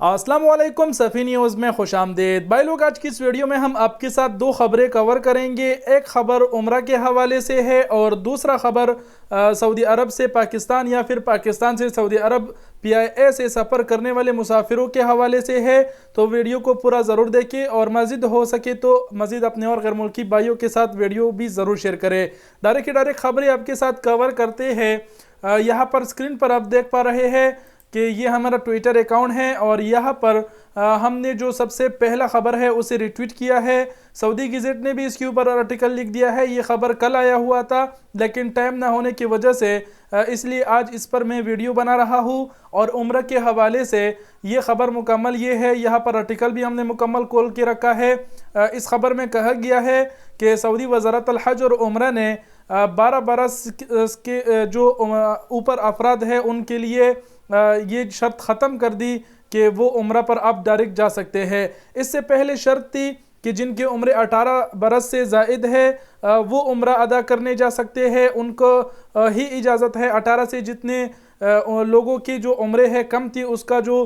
अस्सलाम वालेकुम सफ़ी न्यूज़ में खुश आमदीद। भाई लोग, आज की इस वीडियो में हम आपके साथ दो ख़बरें कवर करेंगे। एक ख़बर उम्रा के हवाले से है और दूसरा ख़बर सऊदी अरब से पाकिस्तान या फिर पाकिस्तान से सऊदी अरब PIA से सफ़र करने वाले मुसाफिरों के हवाले से है। तो वीडियो को पूरा ज़रूर देखें और मज़ीद हो सके तो मज़ीद अपने और गैर मुल्की भाइयों के साथ वीडियो भी ज़रूर शेयर करें। डायरेक्ट ख़बरें आपके साथ कवर करते हैं। यहाँ पर स्क्रीन पर आप देख पा रहे हैं कि ये हमारा ट्विटर अकाउंट है और यहाँ पर हमने जो सबसे पहला ख़बर है उसे रिट्वीट किया है। सऊदी गज़ेट ने भी इसके ऊपर आर्टिकल लिख दिया है। ये ख़बर कल आया हुआ था लेकिन टाइम ना होने की वजह से इसलिए आज इस पर मैं वीडियो बना रहा हूँ। और उम्र के हवाले से ये ख़बर मुकम्मल ये है, यहाँ पर आर्टिकल भी हमने मुकम्मल खोल के रखा है। इस ख़बर में कहा गया है कि सऊदी वज़ारत अल हज और उम्र ने 12 बरस के जो ऊपर अफराद है उनके लिए ये शर्त ख़त्म कर दी कि वो उम्रा पर आप डायरेक्ट जा सकते हैं। इससे पहले शर्त थी कि जिनकी उम्र 18 बरस से ज़ायद है वो उम्रा अदा करने जा सकते हैं, उनको ही इजाज़त है। 18 से जितने लोगों की जो उम्र है कम थी उसका जो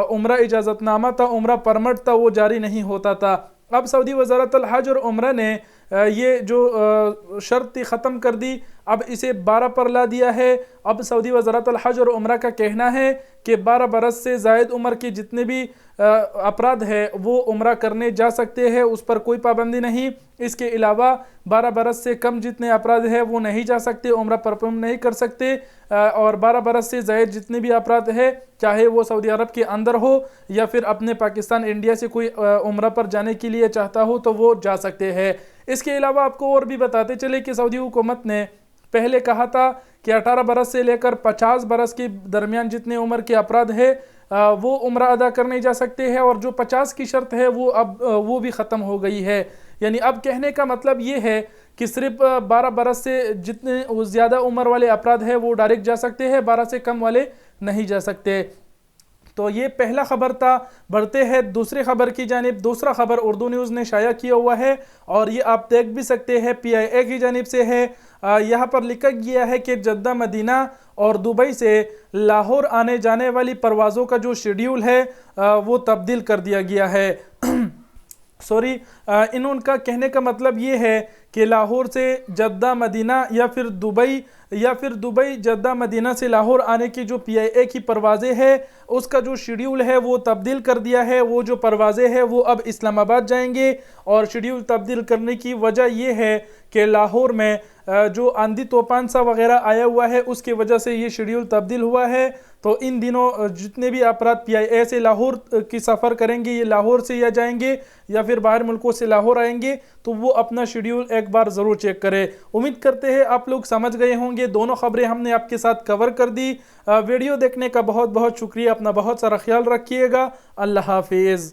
उम्रा इजाज़तनामा था, उम्रा परमिट था, वो जारी नहीं होता था। अब सऊदी वज़ारत अल हज और उम्रा ने ये जो शर्त थी ख़त्म कर दी, अब इसे 12 पर ला दिया है। अब सऊदी वज़ारत अल हज और उम्रा का कहना है कि 12 बरस से ज़ायद उम्र के जितने भी अफराद है वो उम्रा करने जा सकते हैं, उस पर कोई पाबंदी नहीं। इसके अलावा 12 बरस से कम जितने अफराद हैं वो नहीं जा सकते, उम्रा परफॉर्म नहीं कर सकते। और 12 बरस से ज़ायद जितने भी अफराद हैं, चाहे वो सऊदी अरब के अंदर हो या फिर अपने पाकिस्तान इंडिया से कोई उम्रा पर जाने के लिए चाहता हो तो वो जा सकते हैं। इसके अलावा आपको और भी बताते चले कि सऊदी हुकूमत ने पहले कहा था कि 18 बरस से लेकर 50 बरस के दरमियान जितने उम्र के अफराद है वो उम्रा अदा करने जा सकते हैं, और जो 50 की शर्त है वो अब वो भी ख़त्म हो गई है। यानी अब कहने का मतलब ये है कि सिर्फ 12 बरस से जितने ज़्यादा उम्र वाले अफराद हैं वो डायरेक्ट जा सकते हैं, 12 से कम वाले नहीं जा सकते। तो ये पहला ख़बर था। बढ़ते हैं दूसरी ख़बर की जानिब। दूसरा ख़बर उर्दू न्यूज़ ने शाया किया हुआ है और ये आप देख भी सकते हैं, PIA की जानिब से है। यहाँ पर लिखा गया है कि जद्दा, मदीना और दुबई से लाहौर आने जाने वाली परवाज़ों का जो शेड्यूल है वो तब्दील कर दिया गया है। उनका कहने का मतलब ये है कि लाहौर से जद्दा मदीना या फिर दुबई जद्दा मदीना से लाहौर आने की जो PIA की परवाज़ें हैं उसका जो शेड्यूल है वो तब्दील कर दिया है। वो जो परवाज़ें हैं वो अब इस्लामाबाद जाएंगे और शेड्यूल तब्दील करने की वजह ये है कि लाहौर में जो आंधी तूफान सा वगैरह आया हुआ है उसकी वजह से ये शेड्यूल तब्दील हुआ है। तो इन दिनों जितने भी अफराद PIA से लाहौर की सफ़र करेंगे, ये लाहौर से या जाएंगे या फिर बाहर मुल्कों से लाहौर आएंगे, तो वो अपना शेड्यूल एक बार ज़रूर चेक करें। उम्मीद करते हैं आप लोग समझ गए होंगे। दोनों ख़बरें हमने आपके साथ कवर कर दी। वीडियो देखने का बहुत बहुत शुक्रिया। अपना बहुत सारा ख्याल रखिएगा। अल्लाह हाफिज़।